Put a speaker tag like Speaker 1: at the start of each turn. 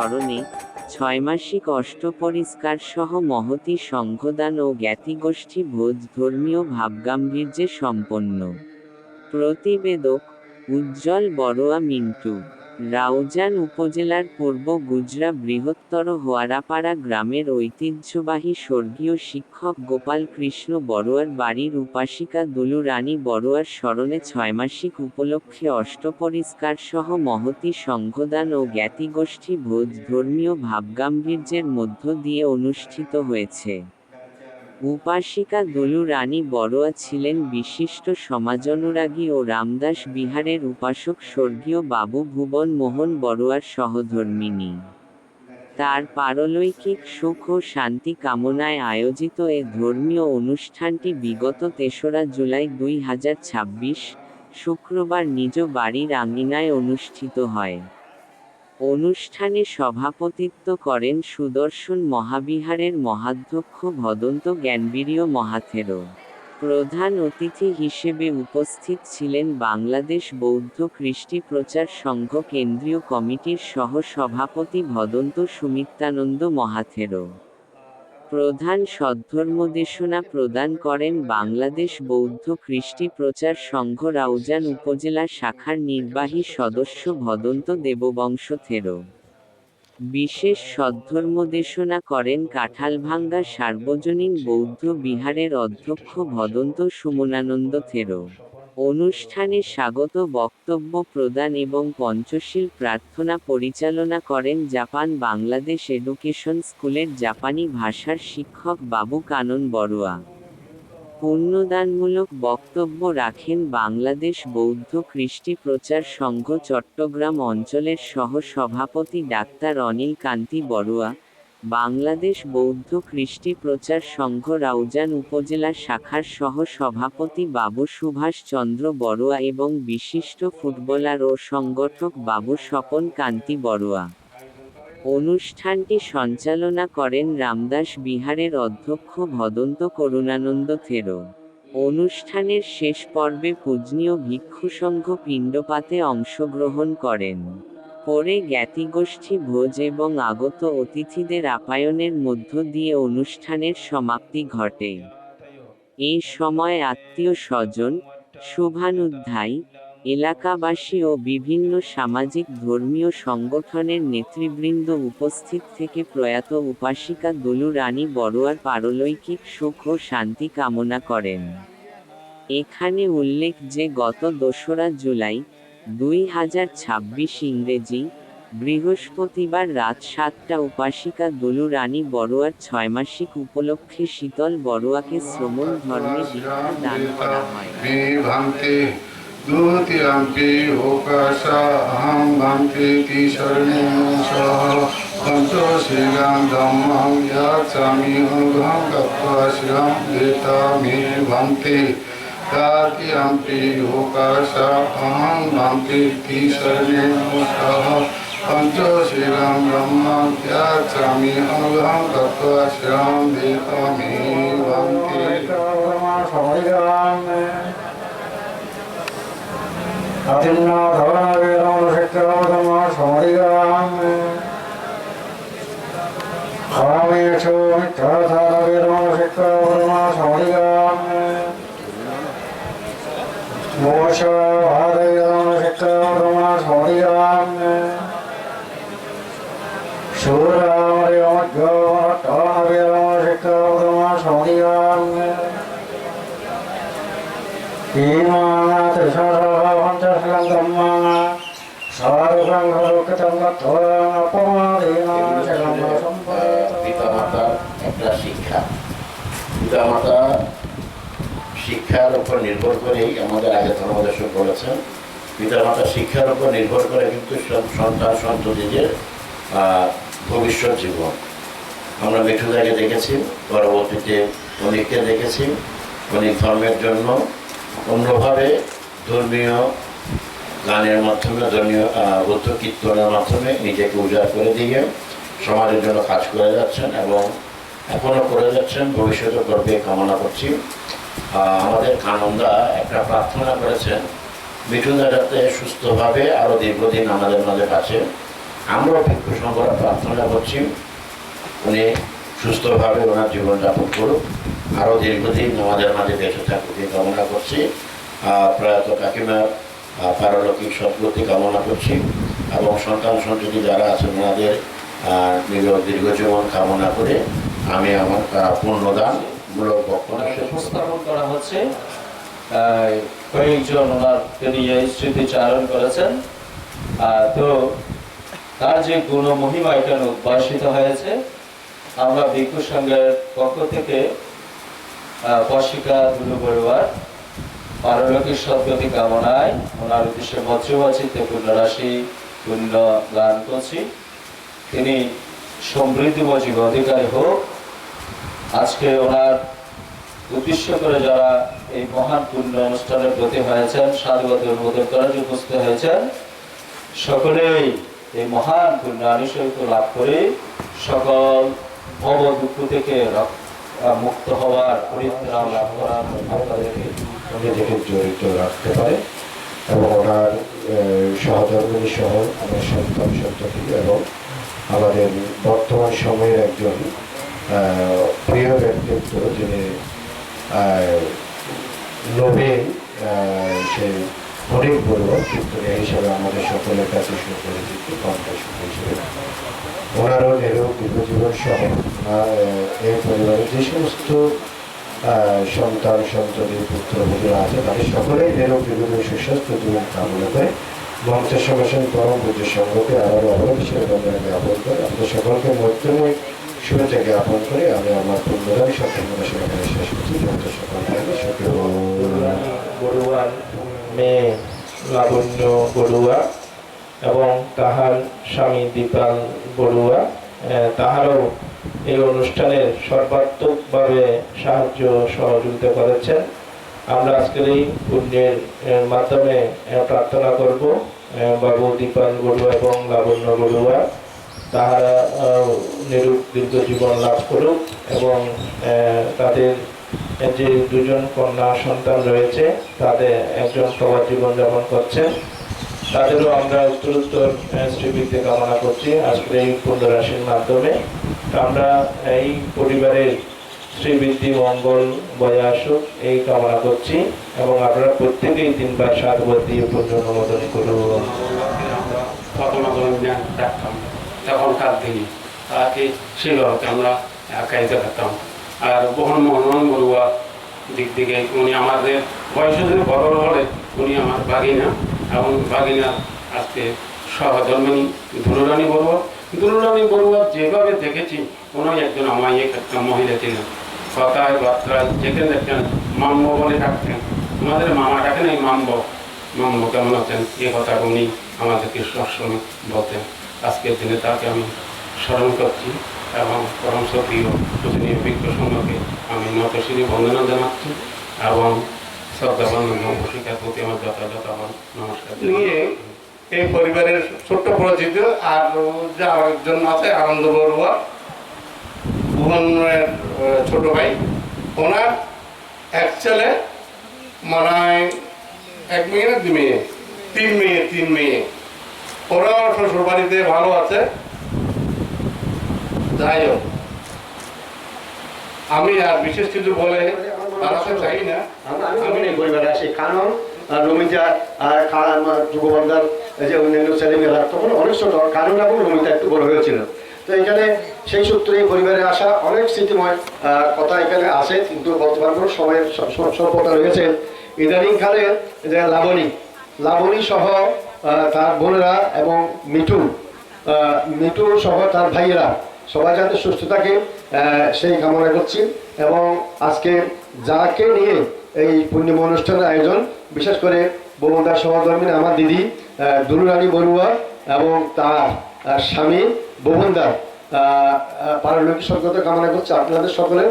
Speaker 1: স্মরণে 6 মাসিক অষ্টপরিষ্কার সহ মহতী সংঘদান ও জ্ঞাতিগোষ্ঠী ভোজ ধর্মীয় ভাবগাম্ভীর্যে সম্পন্ন। প্রতিবেদক উজ্জ্বল বড়ুয়া মিন্টু। রাউজান উপজেলার পূর্ব গুজরা বৃহত্তর হোয়ারাপাড়া গ্রামের ঐতিহ্যবাহী স্বর্গীয় শিক্ষক গোপাল কৃষ্ণ বড়ুয়ার বাড়ির উপাসিকা দুলু রানী বড়ুয়ার স্মরণে 6 মাসিক উপলক্ষে অষ্টপরিষ্কার সহ মহতী সংঘদান ও জ্ঞাতিগোষ্ঠী ভোজ ধর্মীয় ভাবগাম্ভীর্যের মধ্য দিয়ে অনুষ্ঠিত হয়েছে। উপাসিকা দুলু রানী বড়ুয়া ছিলেন বিশিষ্ট সমাজনুরাগী ও রামদাস বিহারের উপাসক স্বর্গীয় বাবু ভুবন মোহন বড়ুয়ার সহধর্মিণী। তার পারলৌকিক সুখ ও শান্তি কামনায় আয়োজিত এ ধর্মীয় অনুষ্ঠানটি বিগত ৩রা জুলাই ২০২৬ শুক্রবার নিজ বাড়ির আঙিনায় অনুষ্ঠিত হয়। অনুষ্ঠানে সভাপতিত্ব করেন সুদর্শন মহাবিহারের মহাধ্যক্ষ ভদন্ত জ্ঞানবীর্য মহাথেরো। প্রধান অতিথি হিসেবে উপস্থিত ছিলেন বাংলাদেশ বৌদ্ধ কৃষ্টি প্রচার সংঘ কেন্দ্রীয় কমিটির সহ-সভাপতি ভদন্ত সুমিত্রানন্দ মহাথেরো। প্রধান সদ্ধর্মদেশনা প্রদান করেন বাংলাদেশ বৌদ্ধ কৃষ্টি প্রচার সংঘ রাউজান উপজেলা শাখার নির্বাহী সদস্য ভদন্ত দেববংশ থেরো। বিশেষ সদ্ধর্মদেশনা করেন কাঁঠালভাঙ্গা সার্বজনীন বৌদ্ধ বিহারের অধ্যক্ষ ভদন্ত সুমনানন্দ থেরো। অনুষ্ঠানে স্বাগত বক্তব্য প্রদান এবং পঞ্চশীল প্রার্থনা পরিচালনা করেন জাপান বাংলাদেশ এডুকেশন স্কুলের জাপানি ভাষার শিক্ষক বাবু কানন বড়ুয়া। পুণ্যদানমূলক বক্তব্য রাখেন বাংলাদেশ বৌদ্ধ কৃষ্টি প্রচার সংঘ চট্টগ্রাম অঞ্চলের সহ-সভাপতি ডাক্তার অনিল কান্তি বড়ুয়া, বাংলাদেশ বৌদ্ধ কৃষ্টি প্রচার সংঘ রাউজান উপজেলা শাখার সহ-সভাপতি বাবু সুভাষ চন্দ্র বড়ুয়া এবং বিশিষ্ট ফুটবলার ও সংগঠক বাবু স্বপন কান্তি বড়ুয়া। অনুষ্ঠানটি সঞ্চালনা করেন রামদাস বিহারের অধ্যক্ষ ভদন্ত করুণানন্দ থেরো। অনুষ্ঠানের শেষ পর্বে পূজনীয় ভিক্ষুসংঘ পিণ্ডপাতে অংশগ্রহণ করেন। পরে জ্ঞাতিগোষ্ঠী ভোজ এবং আগত অতিথিদের আপ্যায়নের মধ্য দিয়ে অনুষ্ঠানের সমাপ্তি ঘটে। এই সময় আত্মীয় স্বজন, শুভানুধ্যায়ী, এলাকাবাসী ও বিভিন্ন সামাজিক ধর্মীয় সংগঠনের নেতৃবৃন্দ উপস্থিত থেকে প্রয়াত উপাসিকা দুলু রানী বড়ুয়ার পারলৌকিক সুখ ও শান্তি কামনা করেন। এখানে উল্লেখ যে গত ২রা জুলাই, ২০২৬ ইংরেজি, বৃহস্পতিবার রাত ৭টা উপাসিকা দুলু রানী বড়ুয়ার ৬ মাসিক উপলক্ষে শীতল বড়ুয়াকে শ্রমণ ধর্মে দীক্ষা দান করা হয়।
Speaker 2: द्वितीयम्पि ओकाशा अहं भान्तेति शरणेन सह पञ्चशीलं धम्मं याचामि अहं गत्वा शिरं वेतामि भान्ते। तृतीयम्पि ओकाशा अहं भान्तेति शरणेन सह पञ्चशीलं धम्मं याचामि अहं गत्वा शिरं वेतामि भान्ते।
Speaker 3: Atinna dhavana vedana shikravadama samarigame Khamesho mitrathana vedana shikravadama samarigame Mosha bhadayana shikravadama samarigame Suramaryamadhyavana vedana shikravadama samarigame Imana trisara pantasilang dhammana sarvang harukatang gatthang apamadena salamma sampata।
Speaker 4: পিতামাতার একটা শিক্ষা, পিতামাতা শিক্ষার উপর নির্ভর করেই আমাদের আগে ধর্মদর্শক বলেছেন, পিতামাতা শিক্ষার উপর নির্ভর করে কিন্তু সন্তান সন্ততিদের ভবিষ্যৎ জীবন। আমরা মিঠুদাকে দেখেছি, পরবর্তীতে অনেককে দেখেছি, অনেক ধর্মের জন্য অন্যভাবে ধর্মীয় গানের মাধ্যমে, ধর্মীয় বৌদ্ধ কীর্তনের মাধ্যমে নিজেকে উজাড় করে দিয়ে সমাজের জন্য কাজ করে যাচ্ছেন এবং এখনও করে যাচ্ছেন, ভবিষ্যতে করবে কামনা করছি। আমাদের কানন্দা একটা প্রার্থনা করেছেন মিঠুদা যাতে সুস্থভাবে আরও দীর্ঘদিন আমাদের মাঝে কাছে আমরাও ভিক্ষু সংঘরা প্রার্থনা করছি উনি সুস্থভাবে ওনার জীবনযাপন করুক, আরও দীর্ঘদিন আমাদের মাঝে বেঁচে থাকুক এই কামনা করছি। প্রয়াত কাকিমার পারলৌকিক সদ্গতি কামনা করছি এবং সন্তান সন্ততি যারা আছেন ওনাদের দীর্ঘজীবন কামনা করে আমি আমার পূর্ণদানমূলক বক্তব্য
Speaker 5: উপস্থাপন করা হচ্ছে। কয়েকজন ওনারকে নিয়ে স্মৃতিচারণ করেছেন। তো তার যে গুণ মহিমা এখানে উদ্ভাসিত হয়েছে, আমরা ভিক্ষু সংঘের পক্ষ থেকে পশিকা দুলু বড়ুয়ার পারলৌকিক সদ্গতি কামনায় ওনার উদ্দেশ্যে বজ্রবাচিতে পুণ্যরাশি পুণ্য দান করছি। তিনি সমৃদ্ধিময় জীবন অধিকারী হোক। আজকে ওনার উদ্দেশ্য করে যারা এই মহান পুণ্য অনুষ্ঠানের ব্রতী হয়েছেন, সাধুবাদ অনুমোদন করার জন্য উপস্থিত হয়েছেন, সকলেই এই মহান পুণ্য আনিসঙ্গ লাভ করে সকল ভব দুঃখ থেকে মুক্ত হওয়ার পরিত্রাণ লাভ করার আপনাদেরকে
Speaker 3: নিজেকে জড়িত রাখতে পারে এবং ওনার সহধর্মিনী সহ আমার সন্তান সন্ততি এবং আমাদের বর্তমান সময়ের একজন প্রিয় ব্যক্তিত্ব যিনি নবীন সে হরিণ বড়ুয়া কীর্তনিয়া হিসাবে আমাদের সকলের কাছে সুপরিচিত কণ্ঠশিল্পী হিসেবে ওনারও নিরোগ দীর্ঘজীবন সহ এই পরিবারের যে সমস্ত সন্তান সন্ততি পুত্রবধূরা আছে তাদের সকলেই নিরোগ দীর্ঘজীবন সুস্বাস্থ্য জীবন কামনা করে মঞ্চের সঙ্গে পরম পূজ্য সংঘকে আবারও অবরোধ হিসেবে আমরা জ্ঞাপন করে আমাদের সকলকে মধ্যময় শুরুতে জ্ঞাপন করে আমি আমার পূর্ণদান সম্পূর্ণ সেখানে শেষ করছি। মঞ্চের সকল
Speaker 6: বড়ুয়ার মেয়ে লাবণ্য বড়ুয়া এবং তাহার স্বামী দীপাল বড়ুয়া তাহারও এই অনুষ্ঠানের সর্বাত্মকভাবে সাহায্য সহযোগিতা করেছেন। আমরা আজকের এই পুণ্যের মাধ্যমে প্রার্থনা করব বাবু দীপাল বড়ুয়া এবং লাবণ্য বড়ুয়া তাহারা নিরোগ দীর্ঘ জীবন লাভ করুক এবং তাদের যে দুজন কন্যা সন্তান রয়েছে তাদের একজন প্রবাদ জীবনযাপন করছেন, তাদেরও আমরা উত্তরোত্তর শ্রীবৃদ্ধি কামনা করছি আজকের এই পুণ্যরাশির মাধ্যমে। আমরা এই পরিবারের শ্রীবৃদ্ধি মঙ্গল বয়ে আসুক এই কামনা করছি এবং আপনারা প্রত্যেকেই 3 বার 7 বার দিয়ে পুণ্য অনুমোদন করুন।
Speaker 7: ডাকতাম তখনকার দিনে তাকে সেভাবে আমরা একাইতে থাকতাম। আর মোহন বড়ুয়া দিক থেকে উনি আমাদের বয়সে যদি বড় হলে উনি আমার বাগিনা এবং বাগিনা আজকে সহধর্মিনী দুলুরানী বড়ুয়া যেভাবে দেখেছি উনি একজন আমায় একটা মহিলা ছিলেন। কথায় বার্তায় যেখানে দেখতেন মাম্ম বলে ডাকতেন, আমাদের মামা ডাকেন এই মাম্ম কেমন আছেন এ কথা উনি আমাদেরকে সবসময় বলতেন। আজকের দিনে তাকে আমি স্মরণ করছি এবং পরম সক্রিয় পূজনীয় ভিক্ষু সংঘকে আমি নতশিরি বন্দনা জানাচ্ছি এবং শ্রদ্ধাবান শিক্ষার প্রতি আমার যথাযথ নমস্কার
Speaker 2: নিয়ে এই পরিবারের ছোট্ট পরিচিত আর যার জন্য আছে আনন্দ বড়ুয়া ভুবনের ছোট ভাই, ওনার এক ছেলে মনে হয় 1 মেয়ে না 2 মেয়ে 3 মেয়ে ওরা শ্বশুর বাড়িতে ভালো আছে। যাই হোক আমি আর বিশেষ কিছু বলে বাড়াতে চাই না।
Speaker 8: আমি এই পরিবারে আসি কারণ রমিতা আর যুগবর্ধার যে অন্যান্য ছেলেমেয়েরা তখন অনেক ছোট, কারণ এবং রমিতা একটু বড় হয়েছিল। তো এখানে সেই সূত্রে এই পরিবারে আসা অনেক স্মৃতিময় কথা এখানে আসে, কিন্তু বলতে পারবো সময়ের স্বল্পতা রয়েছে। ইদানিং কালে যে লাবণী সহ তার বোনেরা এবং মিঠু সহ তার ভাইয়েরা সবাই যাতে সুস্থ থাকে সেই কামনা করছি। এবং আজকে যাকে নিয়ে এই পূর্ণিমা অনুষ্ঠানের আয়োজন, বিশেষ করে বোমদার সহধর্মিনী আমার দিদি দুলুরানী বড়ুয়া এবং তার স্বামী বোমদার পারলৌকিক সদ্গতি কামনা করছি আপনাদের সকলে।